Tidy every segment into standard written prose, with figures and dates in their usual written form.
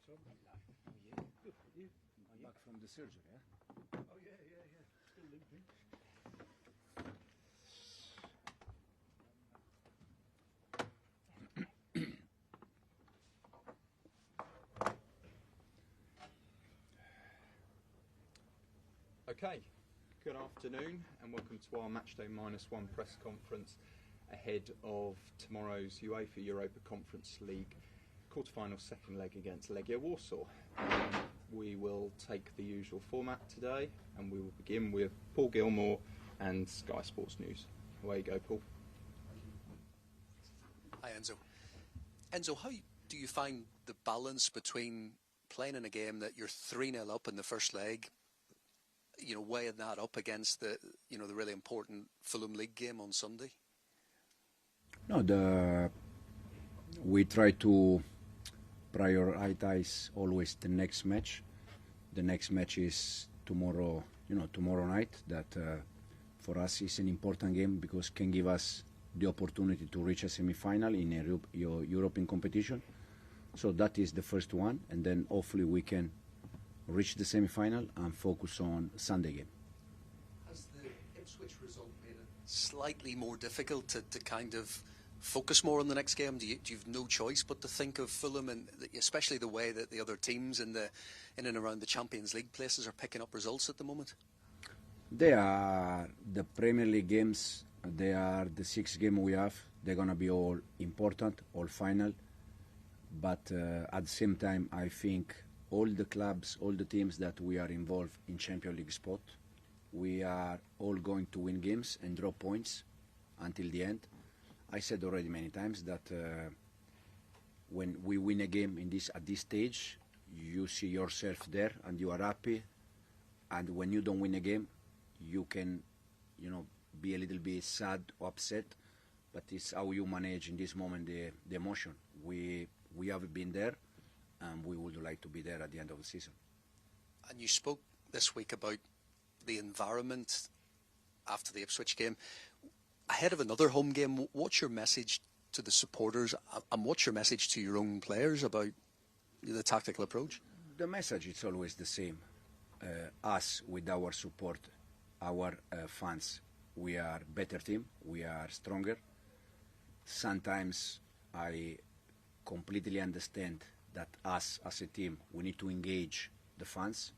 Back from the surgery, yeah? Oh yeah. Still limping. Okay, good afternoon and welcome to our Matchday -1 press conference ahead of tomorrow's UEFA Europa Conference League quarter-final second leg against Legia Warsaw. We will take the usual format today and we will begin with Paul Gilmore and Sky Sports News. Away you go, Paul. Hi Enzo. Enzo, how do you find the balance between playing in a game that you're 3-0 up in the first leg, weighing that up against the really important Fulham League game on Sunday? No, we try to prioritize always the next match. The next match is tomorrow night. That for us is an important game because can give us the opportunity to reach a semi-final in a European competition. So that is the first one, and then hopefully we can reach the semi-final and focus on Sunday game. Has the Ipswich result made it slightly more difficult to kind of focus more on the next game? Do you have no choice but to think of Fulham, and especially the way that the other teams in and around the Champions League places are picking up results at the moment? They are the Premier League games. They are the 6 games we have. They're gonna be all important, all final. But at the same time, I think all the clubs, all the teams that we are involved in Champions League spot, we are all going to win games and draw points until the end. I said already many times that when we win a game at this stage, you see yourself there and you are happy. And when you don't win a game, you can, be a little bit sad or upset. But it's how you manage in this moment the emotion. We have been there, and we would like to be there at the end of the season. And you spoke this week about the environment after the Ipswich game. Ahead of another home game, what's your message to the supporters and what's your message to your own players about the tactical approach? The message is always the same. Us, with our support, our fans, we are better team, we are stronger. Sometimes I completely understand that us as a team, we need to engage the fans,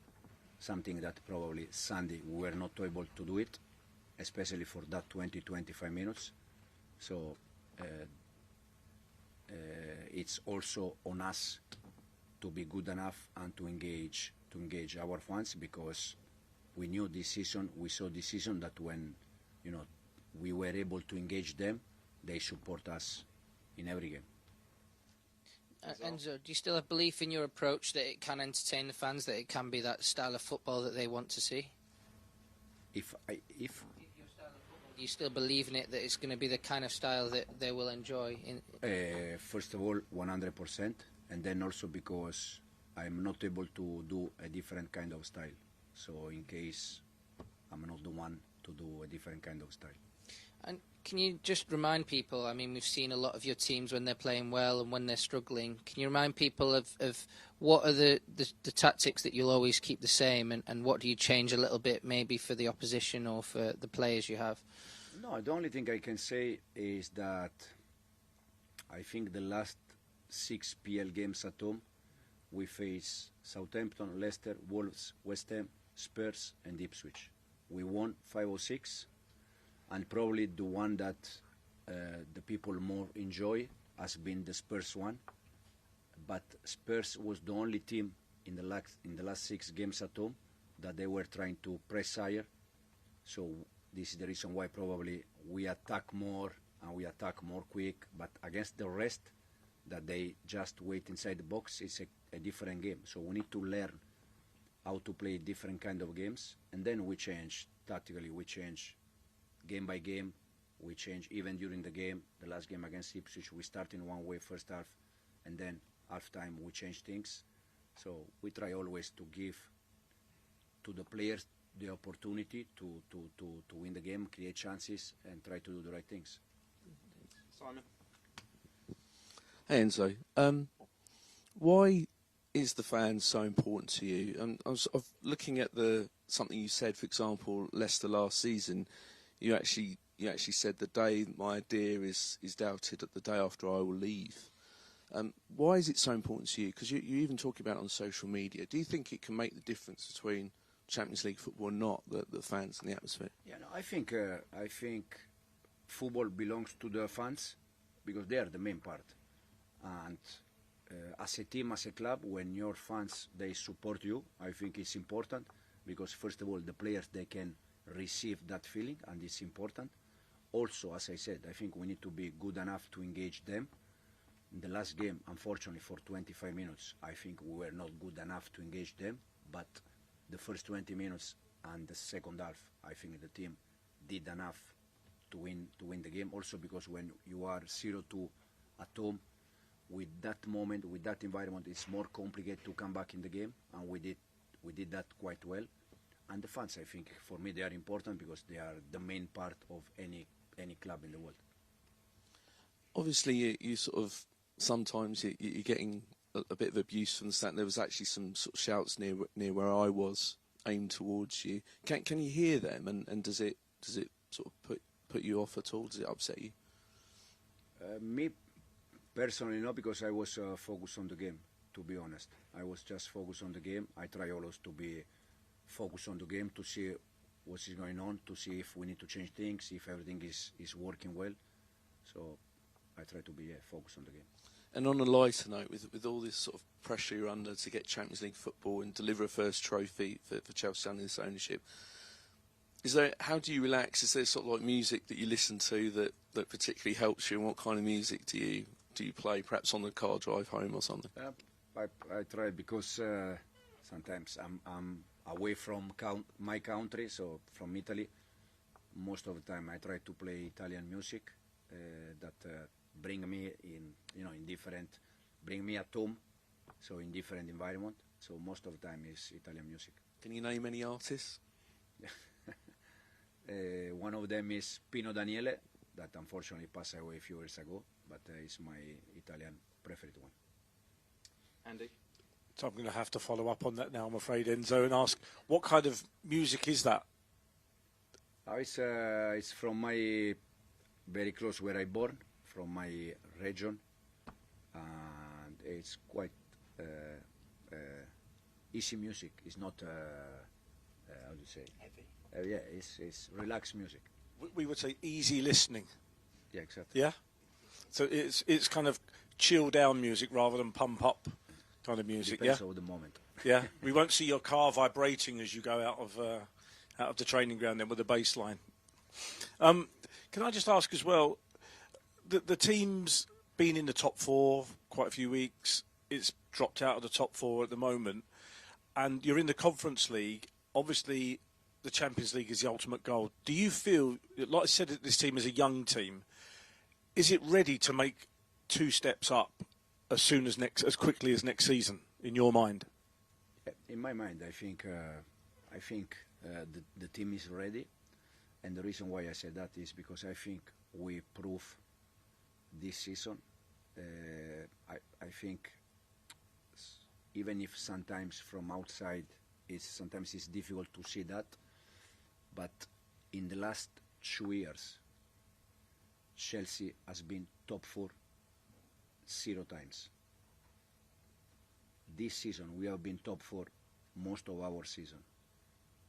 something that probably Sunday we were not able to do it, especially for that 20-25 minutes. So it's also on us to be good enough and to engage our fans, because we knew this season, we saw this season that when we were able to engage them, they support us in every game. Enzo, do you still have belief in your approach that it can entertain the fans, that it can be that style of football that they want to see? If your style of football, do you still believe in it, that it's going to be the kind of style that they will enjoy? First of all, 100%, and then also because I'm not able to do a different kind of style. So in case I'm not the one to do a different kind of style. And can you just remind people, I mean, we've seen a lot of your teams when they're playing well and when they're struggling. Can you remind people of what are the tactics that you'll always keep the same, and what do you change a little bit maybe for the opposition or for the players you have? No, the only thing I can say is that I think the last 6 PL games at home, we face Southampton, Leicester, Wolves, West Ham, Spurs and Ipswich. We won 5 or 6. And probably the one that the people more enjoy has been the Spurs one. But Spurs was the only team in the last 6 games at home that they were trying to press higher. So this is the reason why probably we attack more and we attack more quick. But against the rest, that they just wait inside the box, it's a different game. So we need to learn how to play different kind of games, and then we change tactically. We change game by game. We change even during the game. The last game against Ipswich, we start in one way first half, and then half time we change things. So we try always to give to the players the opportunity to win the game, create chances, and try to do the right things. Simon? Hey Enzo, why is the fans so important to you? I was looking at something you said, for example, Leicester last season. You actually said the day my idea is doubted, at the day after I will leave. Why is it so important to you? Because you even talk about it on social media. Do you think it can make the difference between Champions League football and not, the fans and the atmosphere? Yeah, no, I think football belongs to the fans because they are the main part. And as a team, as a club, when your fans they support you, I think it's important because first of all, the players they can receive that feeling, and it's important. Also, as I said, I think we need to be good enough to engage them. In the last game, unfortunately, for 25 minutes, I think we were not good enough to engage them. But the first 20 minutes and the second half, I think the team did enough to win the game. Also because when you are 0-2 at home, with that moment, with that environment, it's more complicated to come back in the game, and we did that quite well. And the fans, I think, for me, they are important because they are the main part of any club in the world. Obviously, you sort of sometimes you're getting a bit of abuse from the stand. There was actually some sort of shouts near where I was aimed towards you. Can you hear them? And does it sort of put you off at all? Does it upset you? Me personally, no, because I was focused on the game. To be honest, I was just focused on the game. I try always to be focused on the game to see what is going on, to see if we need to change things, if everything is working well. So I try to be focused on the game. And on a lighter note, with all this sort of pressure you're under to get Champions League football and deliver a first trophy for Chelsea under this ownership, how do you relax? Is there sort of like music that you listen to that particularly helps you? And what kind of music do you play, perhaps on the car drive home or something? I try because sometimes I'm away from my country, so from Italy. Most of the time I try to play Italian music that bring me bring me at home, so in different environment. So most of the time is Italian music. Can you name any artists? One of them is Pino Daniele, that unfortunately passed away a few years ago, but is my Italian preferred one. Andy? So I'm going to have to follow up on that now, I'm afraid, Enzo, and ask, what kind of music is that? It's from my very close where I born, from my region, and it's quite easy music. It's not how do you say? Heavy. Yeah, it's relaxed music. We would say easy listening. Yeah, exactly. Yeah? So it's kind of chill down music rather than pump up kind of music. Depends Yeah, on the moment. yeah. We won't see your car vibrating as you go out of the training ground then with the bass line. Can I just ask as well, the team's been in the top four quite a few weeks. It's dropped out of the top four at the moment, and you're in the Conference League. Obviously, the Champions League is the ultimate goal. Do you feel, like I said, that this team is a young team? Is it ready to make 2 steps up as quickly as next season? In your mind? In my mind, I think the team is ready, and the reason why I said that is because I think we prove this season. I think even if sometimes from outside sometimes it's difficult to see that, but in the last 2 years, Chelsea has been top 4 0 times. This season we have been top 4 most of our season.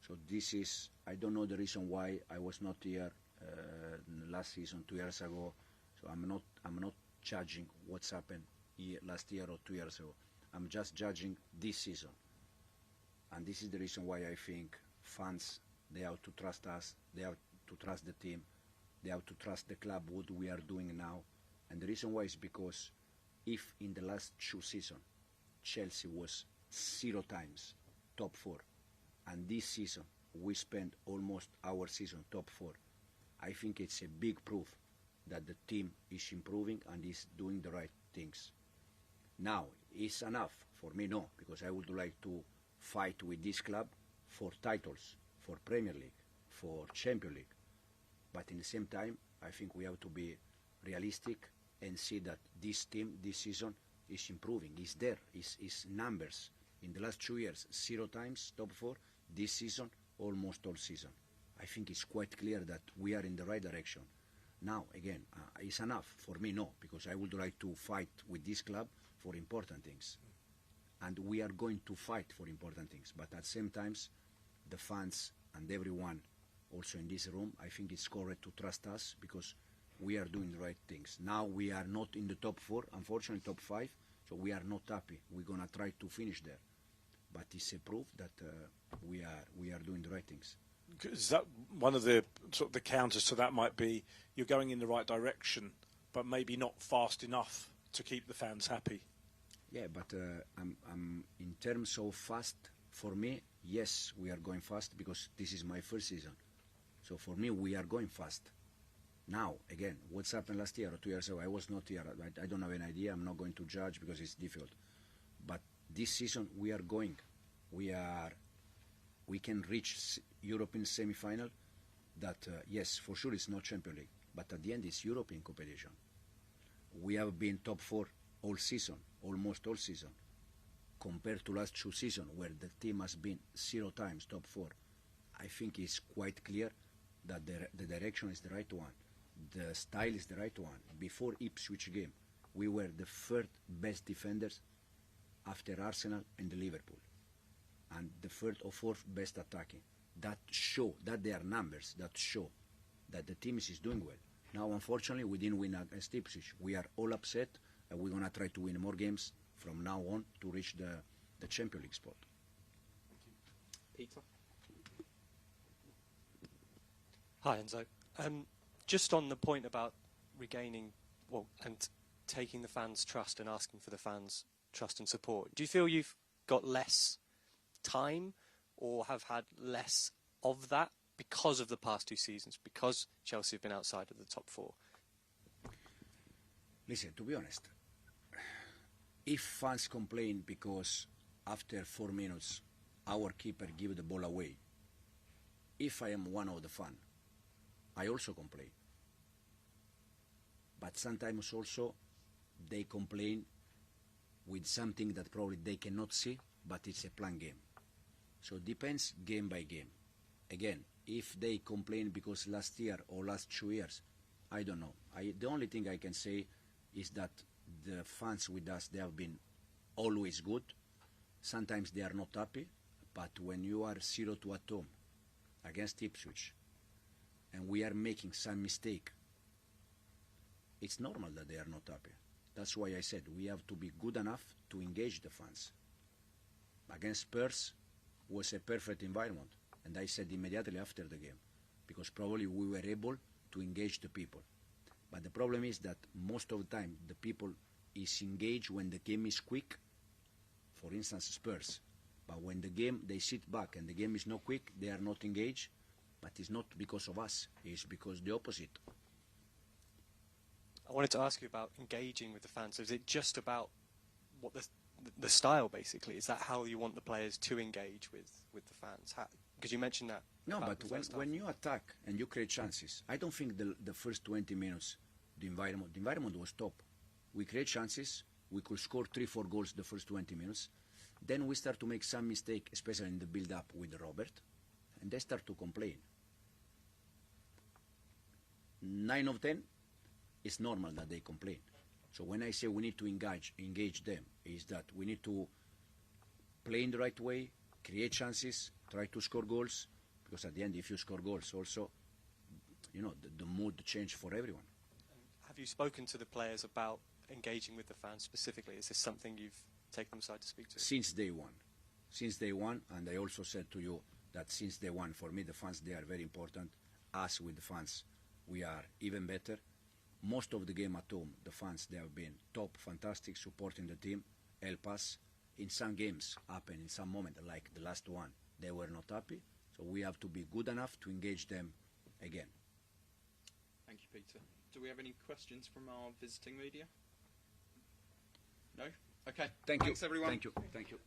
So this is, I don't know the reason why I was not here last season 2 years ago. So I'm not judging what's happened last year or 2 years ago. I'm just judging this season. And this is the reason why I think fans, they have to trust us, they have to trust the team, they have to trust the club, what we are doing now. And the reason why is because if in the last 2 seasons Chelsea was 0 times top 4, and this season we spent almost our season top 4, I think it's a big proof that the team is improving and is doing the right things. Now, is enough? For me, no, because I would like to fight with this club for titles, for Premier League, for Champions League. But in the same time, I think we have to be realistic and see that this team, this season, is improving. Is there. Is numbers in the last 2 years 0 times top 4. This season almost all season. I think it's quite clear that we are in the right direction. Now again, is enough for me? No, because I would like to fight with this club for important things, and we are going to fight for important things. But at the same time, the fans and everyone also in this room, I think it's correct to trust us because we are doing the right things. Now we are not in the top 4, unfortunately top 5, so we are not happy. We're gonna try to finish there, but it's a proof that we are doing the right things. Is that one of the sort of the counters to that might be you're going in the right direction, but maybe not fast enough to keep the fans happy? Yeah, but I'm in terms of fast, for me, yes, we are going fast because this is my first season. So for me, we are going fast. Now, again, what's happened last year or 2 years ago, I was not here. I don't have an idea. I'm not going to judge because it's difficult. But this season, we are going. We can reach European semi-final. That, yes, for sure it's not Champions League. But at the end, it's European competition. We have been top 4 all season, almost all season, compared to last 2 seasons where the team has been 0 times top 4. I think it's quite clear that the direction is the right one. The style is the right one. Before Ipswich game, we were the third best defenders after Arsenal and the Liverpool, and the third or fourth best attacking. That show, that they are numbers, that show that the team is doing well. Now, unfortunately, we didn't win against Ipswich. We are all upset, and we're going to try to win more games from now on to reach the Champions League spot. Peter? Hi, Enzo. Just on the point about regaining, and taking the fans' trust and asking for the fans' trust and support, do you feel you've got less time or have had less of that because of the past 2 seasons, because Chelsea have been outside of the top 4? Listen, to be honest, if fans complain because after 4 minutes our keeper give the ball away, if I am one of the fans, I also complain. But sometimes also they complain with something that probably they cannot see, but it's a planned game. So it depends game by game. Again, if they complain because last year or last 2 years, I don't know. The only thing I can say is that the fans with us, they have been always good. Sometimes they are not happy, but when you are 0-2 at home against Ipswich, and we are making some mistake, it's normal that they are not happy. That's why I said we have to be good enough to engage the fans. Against Spurs was a perfect environment, and I said immediately after the game, because probably we were able to engage the people. But the problem is that most of the time the people is engaged when the game is quick, for instance Spurs. But when the game, they sit back and the game is not quick, they are not engaged. But it's not because of us, it's because the opposite. I wanted to ask you about engaging with the fans. Is it just about what the style, basically? Is that how you want the players to engage with the fans? Because you mentioned that. No, but when you attack and you create chances, I don't think the first 20 minutes, the environment was top. We create chances, we could score 3-4 goals the first 20 minutes. Then we start to make some mistake, especially in the build-up with Robert, and they start to complain. 9 of 10, it's normal that they complain. So when I say we need to engage them, is that we need to play in the right way, create chances, try to score goals, because at the end, if you score goals also, you know, the mood change for everyone. Have you spoken to the players about engaging with the fans specifically? Is this something you've taken them aside to speak to? Since day one. Since day one, and I also said to you that since day one, for me, the fans, they are very important. Us with the fans, we are even better. Most of the game at home, the fans, they have been top, fantastic, supporting the team, help us. In some games, happen in some moment, like the last one, they were not happy. So we have to be good enough to engage them again. Thank you, Peter. Do we have any questions from our visiting media? No? Okay. Thanks, everyone. Thank you. Thank you.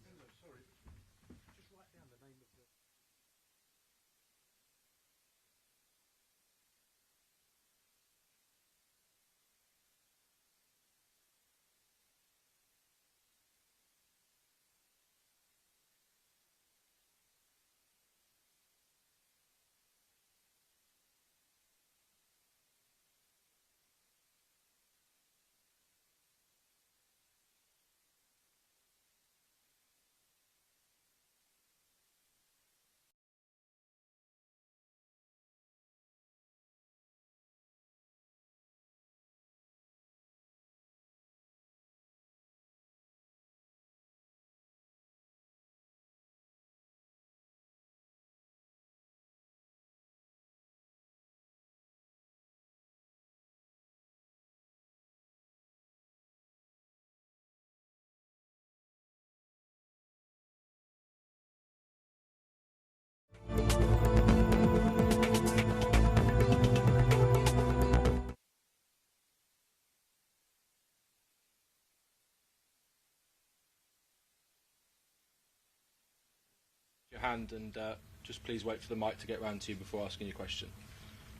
hand, and just please wait for the mic to get round to you before asking your question.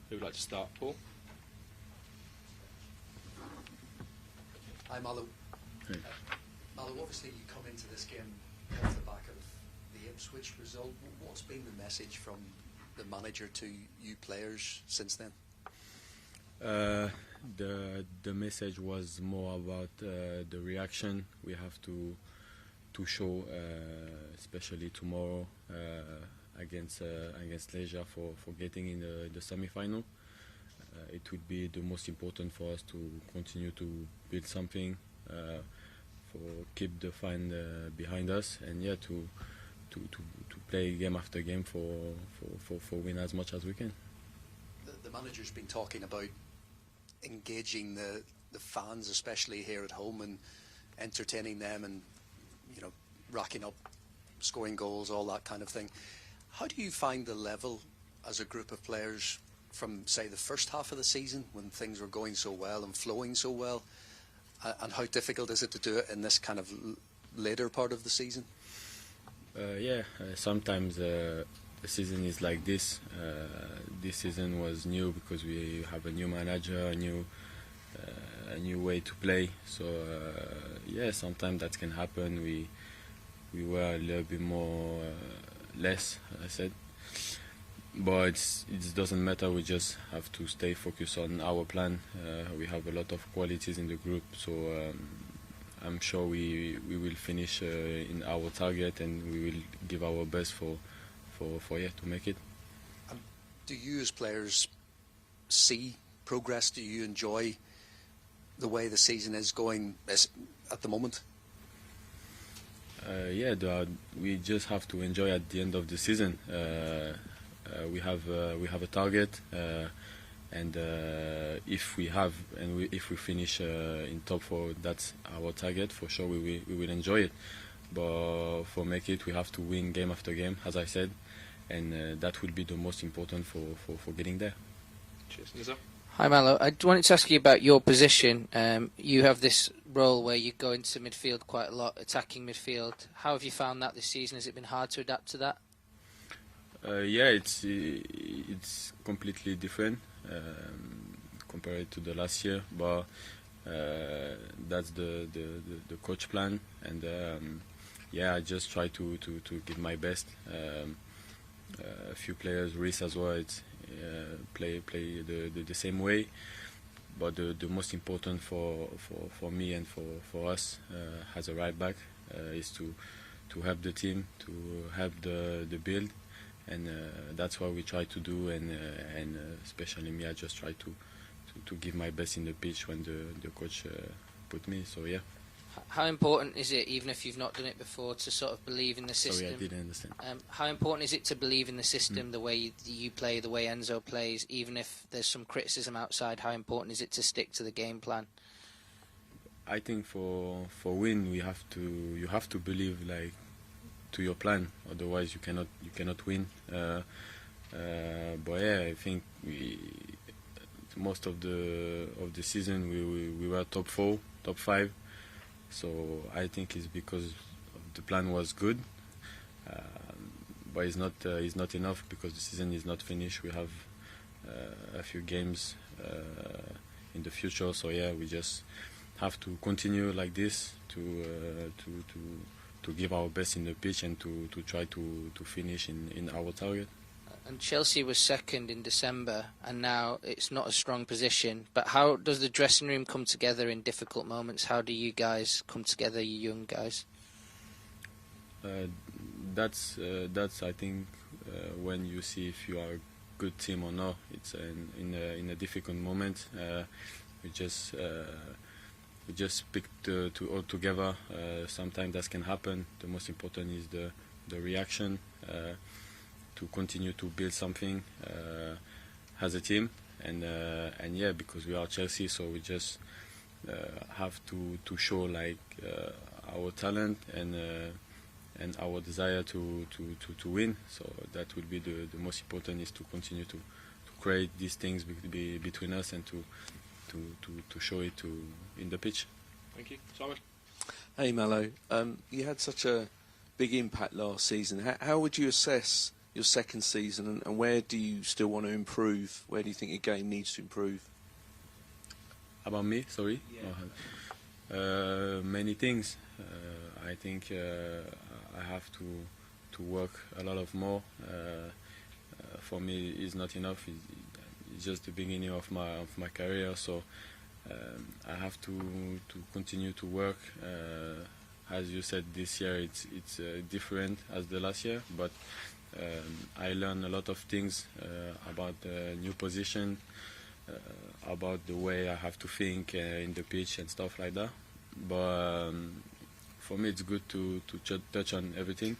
Who would like to start? Paul? Hi, Malo. Hey. Malo, obviously you come into this game off the back of the Ipswich result. What's been the message from the manager to you players since then? The message was more about the reaction we have to show, especially tomorrow against Legia for getting in the semi-final. It would be the most important for us to continue to build something, for keep the fan behind us, and to play game after game for win as much as we can. The manager's been talking about engaging the fans, especially here at home, and entertaining them, and racking up, scoring goals, all that kind of thing. How do you find the level as a group of players from, say, the first half of the season when things were going so well and flowing so well, and how difficult is it to do it in this kind of later part of the season? Sometimes the season is like this. This season was new because we have a new manager, a new way to play. So sometimes that can happen. We were a little bit more less, I said, but it doesn't matter. We just have to stay focused on our plan. We have a lot of qualities in the group, so I'm sure we will finish in our target, and we will give our best to make it. Do you as players see progress? Do you enjoy the way the season is going at the moment? We just have to enjoy at the end of the season. We have a target, and if we finish in top 4, that's our target for sure. We will enjoy it, but for make it, we have to win game after game, as I said, and that will be the most important for getting there. Cheers, Nizar. Hi Malo, I wanted to ask you about your position. You have this role where you go into midfield quite a lot, attacking midfield. How have you found that this season? Has it been hard to adapt to that? It's completely different compared to the last year, but that's the coach plan, and I just try to give my best. A few players, Reese as well, play the same way, but the most important for me and for us as a right back is to help the team, to help the build, and that's what we try to do, and especially me, I just try to give my best in the pitch when the coach put me. So yeah. How important is it, even if you've not done it before, to sort of believe in the system? Sorry, I didn't understand. How important is it to believe in the system, the way you play, the way Enzo plays, even if there's some criticism outside? How important is it to stick to the game plan? I think for win, you have to believe to your plan. Otherwise, you cannot win. But I think most of the season we were top 4, top 5. So I think it's because the plan was good, but it's not enough because the season is not finished. We have a few games in the future, so we just have to continue like this to give our best in the pitch and to try to finish in our target. And Chelsea was second in December, and now it's not a strong position. But how does the dressing room come together in difficult moments? How do you guys come together, you young guys? That's I think when you see if you are a good team or not. It's in a difficult moment. We just speak to all together. Sometimes that can happen. The most important is the reaction. To continue to build something as a team, and because we are Chelsea, so we just have to show our talent and our desire to win. So that will be the most important, is to continue to create these things between us and to show it in the pitch. Thank you, Simon. Hey Malo, you had such a big impact last season. How would you assess your second season, and where do you still want to improve? Where do you think your game needs to improve? About me, sorry. Many things. I think I have to work a lot of more. For me, it's not enough. It's just the beginning of my career, so I have to continue to work. As you said, this year it's different as the last year, but I learned a lot of things about the new position, about the way I have to think in the pitch and stuff like that. But for me, it's good to touch on everything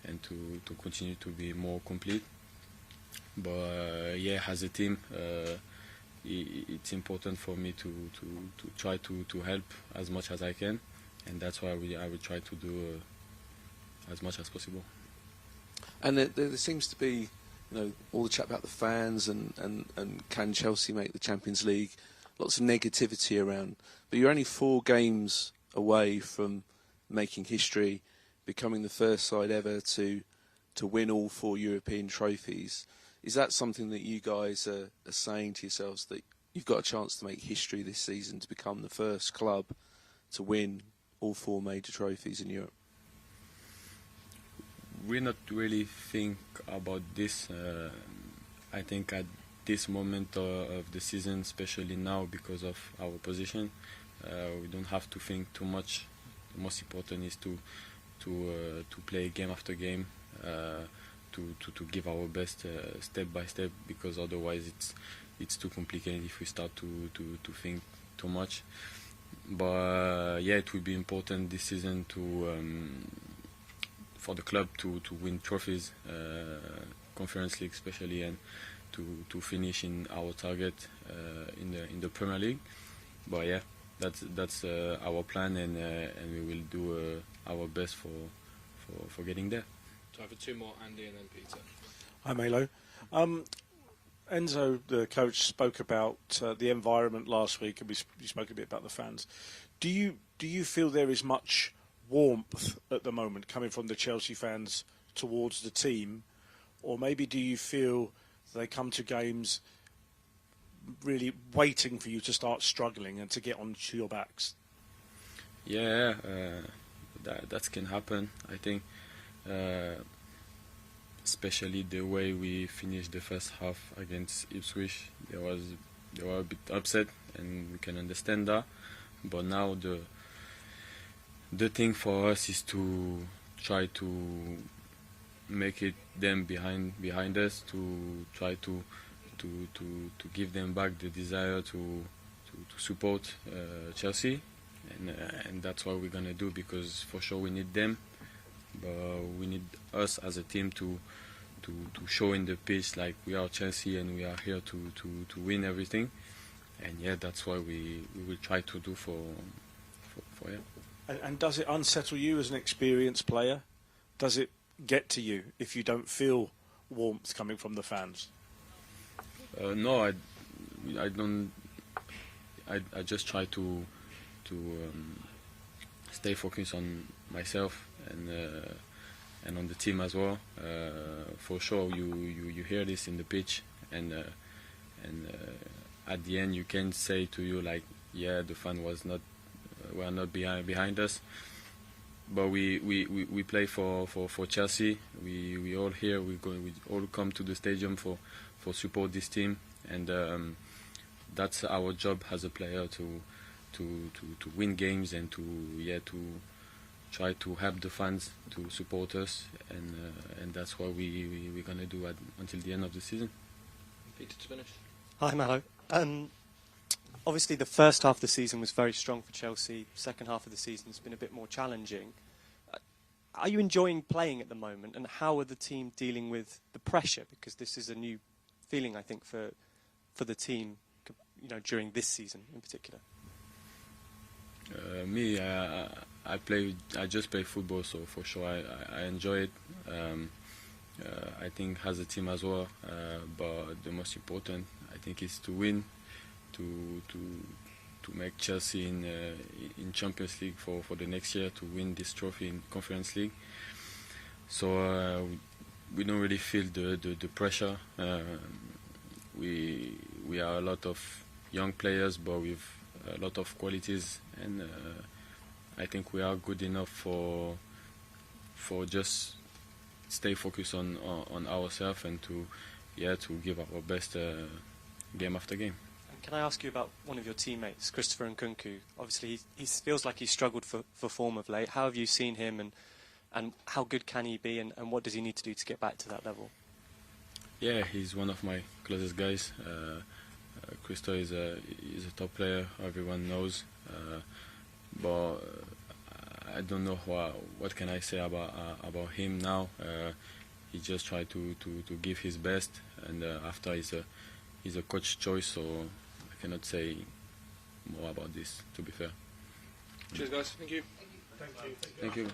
and to continue to be more complete. But yeah, as a team, it's important for me to try to help as much as I can, and that's why I will try to do as much as possible. And there seems to be, all the chat about the fans and can Chelsea make the Champions League? Lots of negativity around. But you're only 4 games away from making history, becoming the first side ever to win all 4 European trophies. Is that something that you guys are saying to yourselves, that you've got a chance to make history this season, to become the first club to win all 4 major trophies in Europe? We not really think about this. I think at this moment of the season, especially now because of our position, we don't have to think too much. The most important is to play game after game, to give our best step by step, because otherwise it's too complicated if we start to think too much. But yeah, it will be important this season for the club to win trophies, Conference League especially, and to finish in our target in the Premier League. But yeah, that's our plan, and we will do our best for getting there. Time for 2 more, Andy and then Peter. Hi, Melo. Enzo, the coach, spoke about the environment last week, and we spoke a bit about the fans. Do you feel there is much warmth at the moment coming from the Chelsea fans towards the team, or maybe do you feel they come to games really waiting for you to start struggling and to get onto your backs? Yeah, that can happen. I think, especially the way we finished the first half against Ipswich, they were a bit upset, and we can understand that. But now the thing for us is to try to make it them behind us, to try to give them back the desire to support Chelsea, and that's what we're gonna do, because for sure we need them, but we need us as a team to show in the pitch like we are Chelsea and we are here to win everything, and yeah, that's what we will try to do for yeah. And does it unsettle you as an experienced player? Does it get to you if you don't feel warmth coming from the fans? No, I don't. I just try to stay focused on myself and on the team as well. For sure, you hear this in the pitch, and at the end you can say to you like, yeah, the fan were not behind us, but we play for Chelsea. We all here. We all come to the stadium for support this team, and that's our job as a player to win games and to try to help the fans to support us, and that's what we're gonna do until the end of the season. Peter, to finish. Hi, Mallow. Obviously, the first half of the season was very strong for Chelsea. Second half of the season has been a bit more challenging. Are you enjoying playing at the moment, and how are the team dealing with the pressure? Because this is a new feeling, I think, for the team, during this season in particular. Me, I just play football, so for sure I enjoy it. I think as a team as well, but the most important, I think, is to win, to make Chelsea in Champions League for the next year, to win this trophy in Conference League. So we don't really feel the pressure. We are a lot of young players, but with a lot of qualities, and I think we are good enough for just stay focused on ourselves and to give our best game after game. And can I ask you about one of your teammates, Christopher Nkunku? Obviously, he feels like he's struggled for form of late. How have you seen him, and how good can he be, and what does he need to do to get back to that level? Yeah, he's one of my closest guys. Christo is a top player, everyone knows. But I don't know what can I say about him now. He just tried to give his best, and after he's a coach choice, so I cannot say more about this, to be fair. Cheers, guys. Thank you. Thank you.